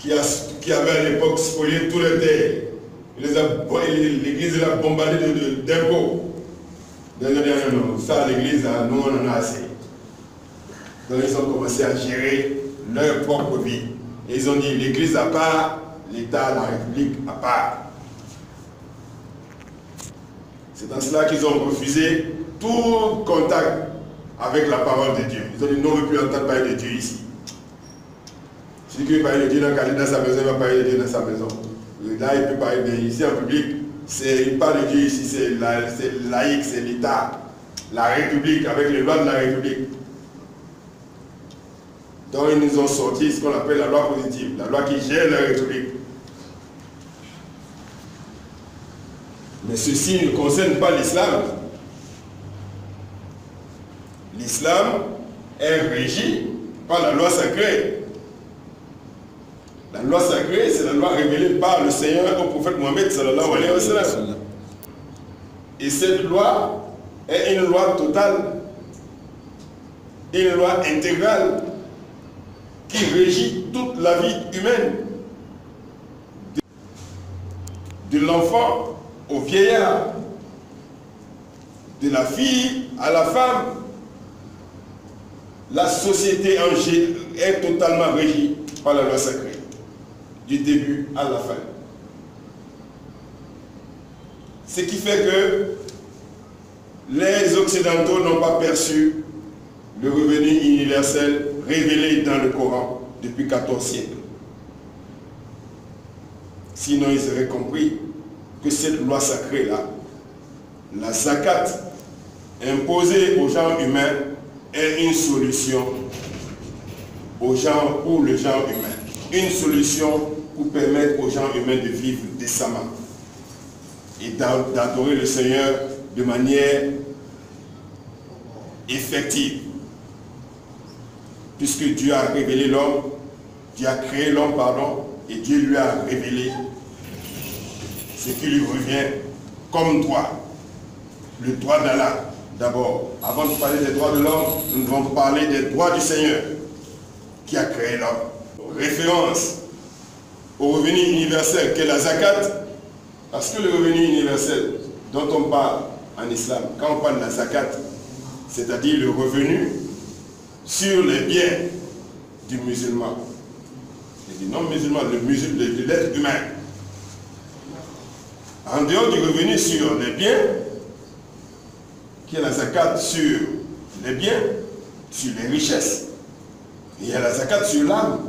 qui avait à l'époque spolié tous les terres. L'église l'a bombardé d'impôts. Non, ça, l'église, nous, on en a assez. Donc, ils ont commencé à gérer leur propre vie. Et ils ont dit l'église à part, l'État, la République à part. C'est dans cela qu'ils ont refusé tout contact avec la parole de Dieu. Ils ont dit non, on ne veut plus entendre parler de Dieu ici. Celui qui veut parler de Dieu dans sa maison, il va parler de Dieu dans sa maison. Là, il peut parler de Dieu. Ici en public, il parle de Dieu ici, c'est laïque, c'est l'État, la République, avec les lois de la République. Donc ils nous ont sorti ce qu'on appelle la loi positive, la loi qui gère la République. Mais ceci ne concerne pas l'islam. L'islam est régi par la loi sacrée. La loi sacrée, c'est la loi révélée par le Seigneur au prophète Mohammed sallallahu alayhi wa sallam. Et cette loi est une loi totale, une loi intégrale qui régit toute la vie humaine. De l'enfant au vieillard, de la fille à la femme. La société en général est totalement régie par la loi sacrée, du début à la fin. Ce qui fait que les Occidentaux n'ont pas perçu le revenu universel révélé dans le Coran depuis 14 siècles. Sinon, ils auraient compris que cette loi sacrée-là, la zakat, imposée aux gens humains, est une solution aux gens, pour le genre humain. Une solution pour permettre aux gens humains de vivre décemment et d'adorer le Seigneur de manière effective. Puisque Dieu a révélé l'homme, Dieu a créé l'homme, pardon, et Dieu lui a révélé ce qui lui revient comme droit. Le droit d'Allah, d'abord. Avant de parler des droits de l'homme, nous devons parler des droits du Seigneur qui a créé l'homme. Référence au revenu universel qu'est la zakat, parce que le revenu universel dont on parle en islam, quand on parle de la zakat, c'est-à-dire le revenu sur les biens du musulman, et du non-musulman, de l'être humain. En dehors du revenu sur les biens, qui est la zakat sur les biens, sur les richesses, il y a la zakat sur l'âme.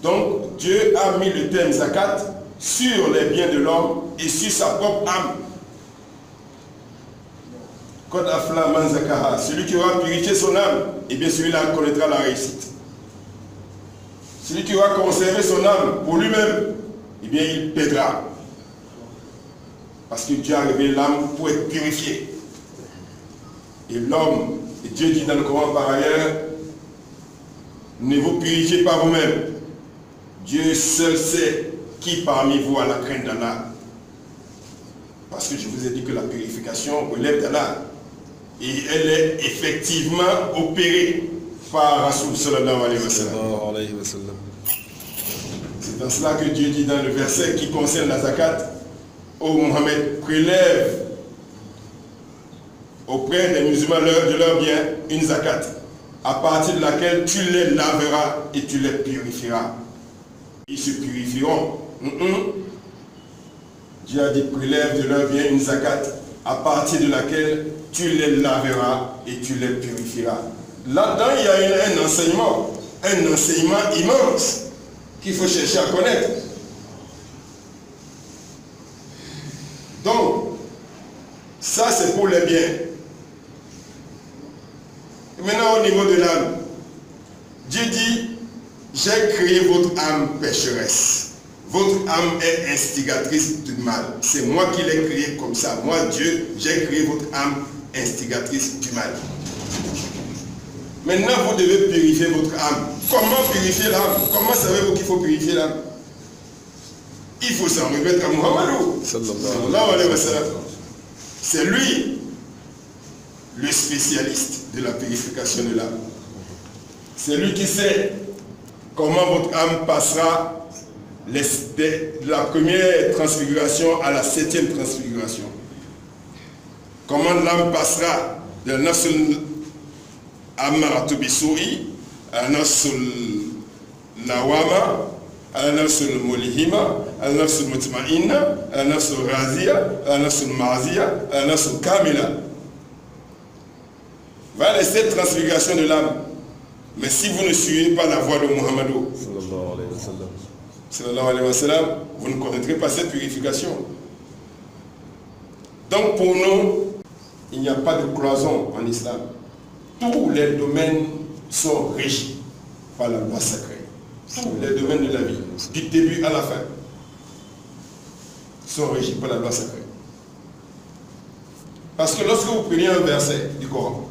Donc Dieu a mis le terme zakat sur les biens de l'homme et sur sa propre âme. Qad aflaha man zakaha, celui qui aura purifié son âme, et bien celui-là connaîtra la réussite. Celui qui aura conservé son âme pour lui-même, eh bien il perdra. Parce que Dieu a révélé l'âme pour être purifié. Et l'homme, et Dieu dit dans le Coran par ailleurs, ne vous purifiez pas vous-même. Dieu seul sait qui parmi vous a la crainte d'Allah. Parce que je vous ai dit que la purification relève d'Allah. Et elle est effectivement opérée par Rasoul sallallahu alayhi wa sallam. C'est dans cela que Dieu dit dans le verset qui concerne la zakat, ô Mohammed, prélève auprès des musulmans de leurs biens une zakat, à partir de laquelle tu les laveras et tu les purifieras. Ils se purifieront. Dieu a dit prélève de leurs biens une zakat, à partir de laquelle tu les laveras et tu les purifieras. Là-dedans, il y a un enseignement immense qu'il faut chercher à connaître. Donc, ça c'est pour les biens. Maintenant, au niveau de l'âme, Dieu dit, j'ai créé votre âme pécheresse. Votre âme est instigatrice du mal. C'est moi qui l'ai créé comme ça. Moi, Dieu, j'ai créé votre âme instigatrice du mal. Maintenant, vous devez purifier votre âme. Comment purifier l'âme? Comment savez-vous qu'il faut purifier l'âme? Il faut s'en remettre à Muhammadou. Sallallahu alayhi wa sallam. C'est lui le spécialiste de la purification de l'âme. C'est lui qui sait comment votre âme passera de la première transfiguration à la 7e transfiguration. Comment l'âme passera de Nafsul Ammaratu Bisu'i à Nafsul Lawama, à Nafsul Mulhima, à Nafsul Mutma'inna, à Nafsul Razia, à Nafsul Ma'zia, à Nafsul Kamila. Voilà les 7 transfigurations de l'âme. Mais si vous ne suivez pas la voie de Muhammad, sallallahu alayhi wa sallam, vous ne connaîtrez pas cette purification. Donc pour nous, il n'y a pas de cloison en islam. Tous les domaines sont régis par la loi sacrée. Tous les domaines de la vie, du début à la fin, sont régis par la loi sacrée. Parce que lorsque vous prenez un verset du Coran,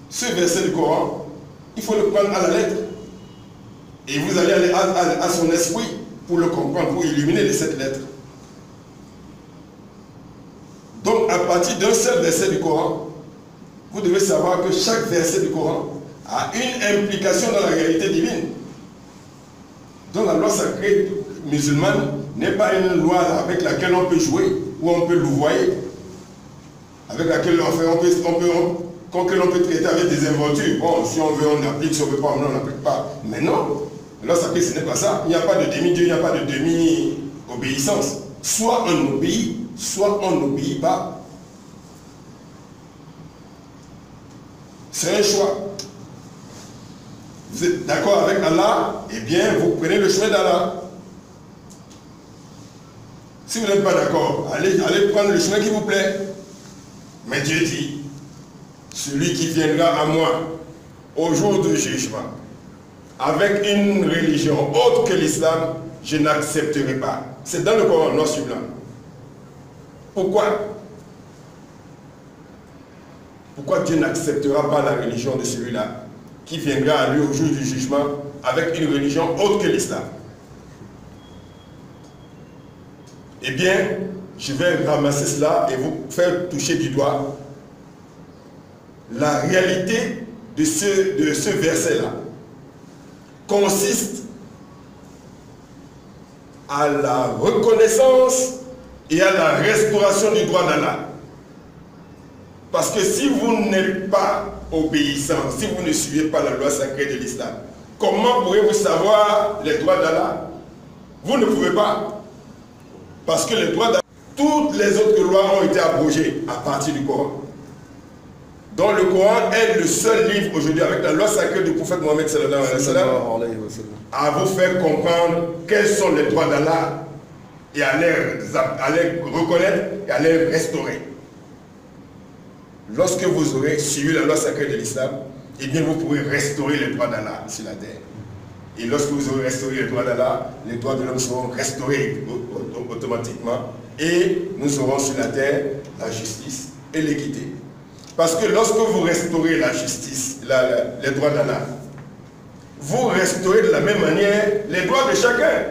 ce verset du Coran, il faut le prendre à la lettre. Et vous allez aller à son esprit pour le comprendre, pour illuminer les 7 lettres. Donc, à partir d'un seul verset du Coran, vous devez savoir que chaque verset du Coran a une implication dans la réalité divine. Donc, la loi sacrée musulmane n'est pas une loi avec laquelle on peut jouer ou on peut louvoyer, avec laquelle on peut traiter avec des inventures. Bon, si on veut, on applique, si on ne veut pas, on n'applique pas. Mais non, la loi sacrée, ce n'est pas ça. Il n'y a pas de demi-dieu, il n'y a pas de demi-obéissance. Soit on obéit, soit on n'obéit pas. C'est un choix. Vous êtes d'accord avec Allah, eh bien, vous prenez le chemin d'Allah. Si vous n'êtes pas d'accord, allez prendre le chemin qui vous plaît. Mais Dieu dit, celui qui viendra à moi au jour du jugement, avec une religion autre que l'islam, je n'accepterai pas. C'est dans le Coran, noir sur blanc. Pourquoi? Pourquoi Dieu n'acceptera pas la religion de celui-là qui viendra à lui au jour du jugement avec une religion autre que l'islam? Eh bien, je vais ramasser cela et vous faire toucher du doigt la réalité de ce verset-là. Consiste à la reconnaissance et à la restauration du droit d'Allah. Parce que si vous n'êtes pas obéissant, si vous ne suivez pas la loi sacrée de l'islam, comment pourrez-vous savoir les droits d'Allah? Vous ne pouvez pas. Parce que les droits d'Allah, toutes les autres lois ont été abrogées à partir du Coran. Donc le Coran est le seul livre aujourd'hui avec la loi sacrée du prophète Mohammed sallallahu alayhi wa sallam à vous faire comprendre quels sont les droits d'Allah et à les reconnaître et à les restaurer. Lorsque vous aurez suivi la loi sacrée de l'islam, eh bien vous pourrez restaurer les droits d'Allah sur la terre. Et lorsque vous aurez restauré les droits d'Allah, les droits de l'homme seront restaurés automatiquement et nous aurons sur la terre la justice et l'équité. Parce que lorsque vous restaurez la justice, les droits d'Allah, vous restaurez de la même manière les droits de chacun.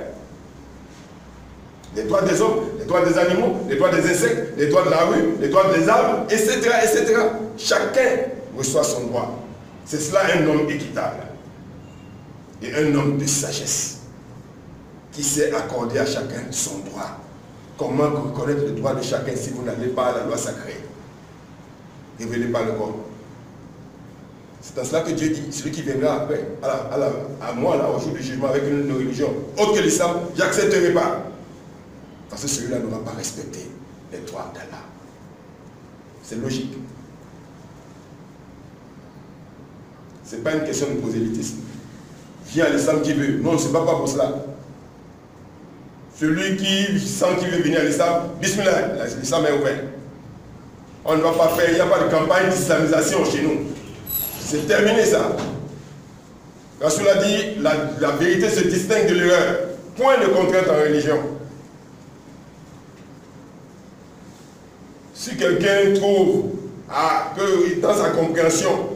Les droits des hommes, les droits des animaux, les droits des insectes, les droits de la rue, les droits des arbres, etc., etc. Chacun reçoit son droit. C'est cela un homme équitable. Et un homme de sagesse qui sait accorder à chacun son droit. Comment reconnaître le droit de chacun si vous n'avez pas la loi sacrée révélée par le Coran? C'est dans cela que Dieu dit, celui qui viendra après, à moi, là, au jour du jugement, avec une religion autre que l'islam, j'accepterai pas. Parce que celui-là n'aura pas respecté les droits d'Allah. C'est logique. Ce n'est pas une question de prosélytisme. Viens à l'islam qui veut. Non, ce n'est pas pour cela. Celui qui sent qu'il veut venir à l'islam, bismillah, l'islam est ouvert. On ne va pas faire, il n'y a pas de campagne d'islamisation chez nous. C'est terminé ça. Rasoul a dit, la vérité se distingue de l'erreur. Point de contrainte en religion. Si quelqu'un trouve que dans sa compréhension,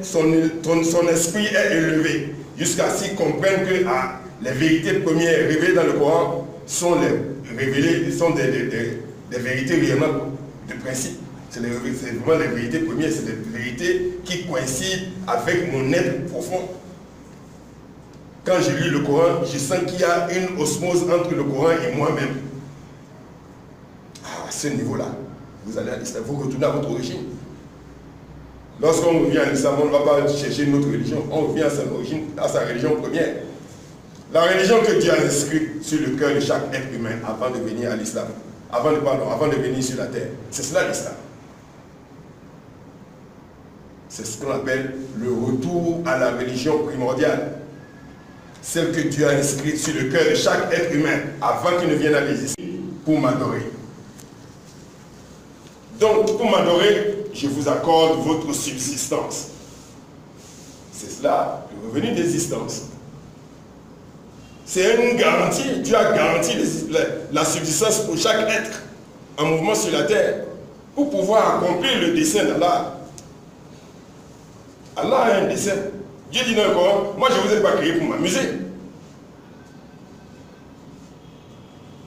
son esprit est élevé, jusqu'à ce qu'il comprenne que les vérités premières révélées dans le Coran sont des vérités réellement de principe. C'est vraiment les vérités premières, c'est les vérités qui coïncident avec mon être profond. Quand je lis le Coran, je sens qu'il y a une osmose entre le Coran et moi-même. À ce niveau-là, vous allez à l'islam, vous retournez à votre origine. Lorsqu'on revient à l'islam, on ne va pas chercher une autre religion, on revient à sa origine, à sa religion première. La religion que Dieu a inscrite sur le cœur de chaque être humain avant de venir à l'islam, avant de venir sur la terre, c'est cela l'islam. C'est ce qu'on appelle le retour à la religion primordiale. Celle que Dieu a inscrite sur le cœur de chaque être humain avant qu'il ne vienne à l'existence pour m'adorer. Donc, pour m'adorer, je vous accorde votre subsistance. C'est cela, le revenu d'existence. C'est une garantie. Dieu a garanti la subsistance pour chaque être en mouvement sur la terre pour pouvoir accomplir le dessein d'Allah. Allah a un dessein. Dieu dit dans le Coran, moi je ne vous ai pas créé pour m'amuser.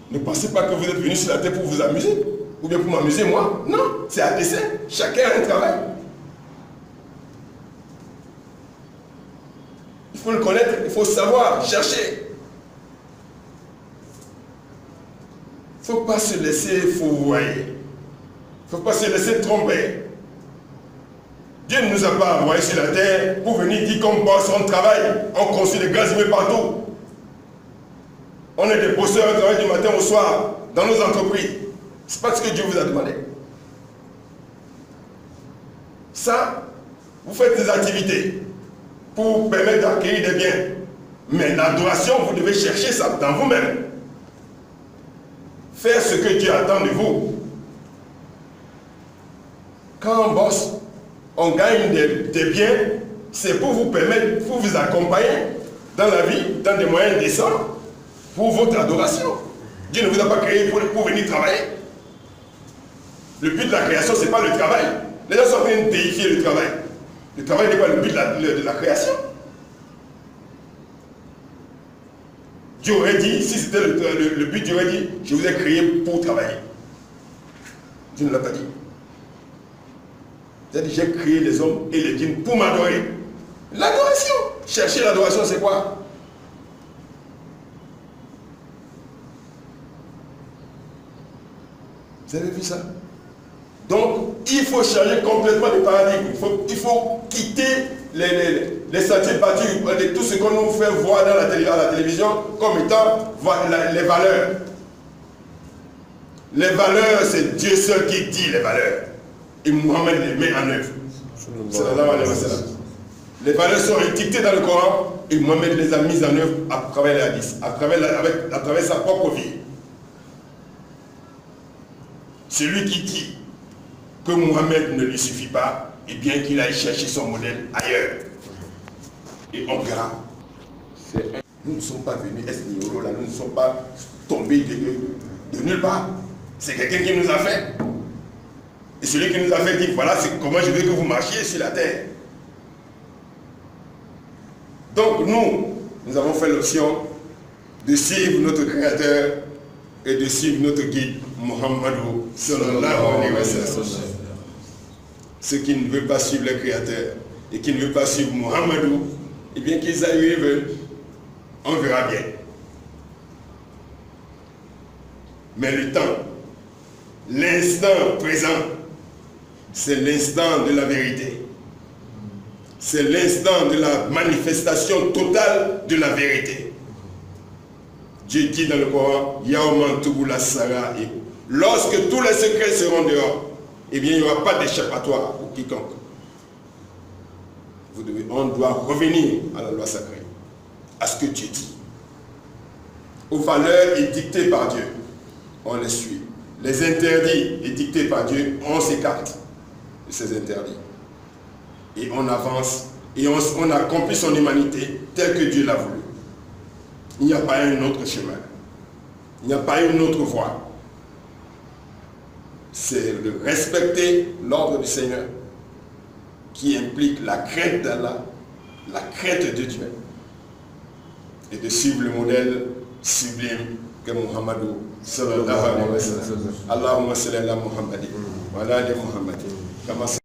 Ne pensez pas que vous êtes venu sur la terre pour vous amuser, ou bien pour m'amuser moi. Non, c'est un dessein. Chacun a un travail. Il faut le connaître, il faut savoir, chercher. Il ne faut pas se laisser fourvoyer. Il ne faut pas se laisser tromper. Dieu ne nous a pas envoyés sur la terre pour venir dire qu'on bosse, on travaille, on construit des grands immeubles partout. On est des bosseurs, on travaille du matin au soir dans nos entreprises. Ce n'est pas ce que Dieu vous a demandé. Ça, vous faites des activités pour vous permettre d'acquérir des biens. Mais l'adoration, vous devez chercher ça dans vous-même. Faire ce que Dieu attend de vous. Quand on bosse, on gagne des biens, c'est pour vous permettre, pour vous accompagner dans la vie, dans des moyens décents, pour votre adoration. Dieu ne vous a pas créé pour venir travailler. Le but de la création, ce n'est pas le travail. Les gens sont en train de déifier le travail. Le travail n'est pas le but de la création. Dieu aurait dit, si c'était le but, Dieu aurait dit, je vous ai créé pour travailler. Dieu ne l'a pas dit. Il a dit, j'ai créé les hommes et les djinns pour m'adorer. L'adoration. Chercher l'adoration, c'est quoi? Vous avez vu ça? Donc, il faut changer complètement de paradigme. Il faut quitter les sentiers battus, tout ce qu'on nous fait voir à la télévision comme étant les valeurs. Les valeurs, c'est Dieu seul qui dit les valeurs. Et Mohammed les met en œuvre. Les valeurs sont étiquetées dans le Coran et Mohammed les a mises en œuvre à travers les hadiths, à travers sa propre vie. Celui qui dit que Mohammed ne lui suffit pas, et bien qu'il aille chercher son modèle ailleurs. Et on verra. Nous ne sommes pas venus Esnioro, là, nous ne sommes pas tombés de nulle part. C'est quelqu'un qui nous a fait. Et celui qui nous a fait dit, voilà comment je veux que vous marchiez sur la terre. Donc nous avons fait l'option de suivre notre Créateur et de suivre notre guide, Muhammadou sallallahu alayhi wa sallam. Ceux qui ne veulent pas suivre le Créateur et qui ne veulent pas suivre Muhammadou, eh bien qu'ils aillent où ils veulent, on verra bien. Mais le temps, l'instant présent, c'est l'instant de la vérité. C'est l'instant de la manifestation totale de la vérité. Dieu dit dans le Coran, Yaouman Touboula Sara, lorsque tous les secrets seront dehors, eh bien il n'y aura pas d'échappatoire pour quiconque. On doit revenir à la loi sacrée, à ce que Dieu dit. Aux valeurs édictées par Dieu, on les suit. Les interdits édictés par Dieu, on s'écarte de ces interdits. Et on avance, et on accomplit son humanité telle que Dieu l'a voulu. Il n'y a pas un autre chemin. Il n'y a pas une autre voie. C'est de respecter l'ordre du Seigneur qui implique la crainte d'Allah, la crainte de Dieu, et de suivre le modèle sublime que Muhammadou sallallahu alayhi wa sallam. Allahumma salli ala Muhammadin wa ala ali Muhammadin. kama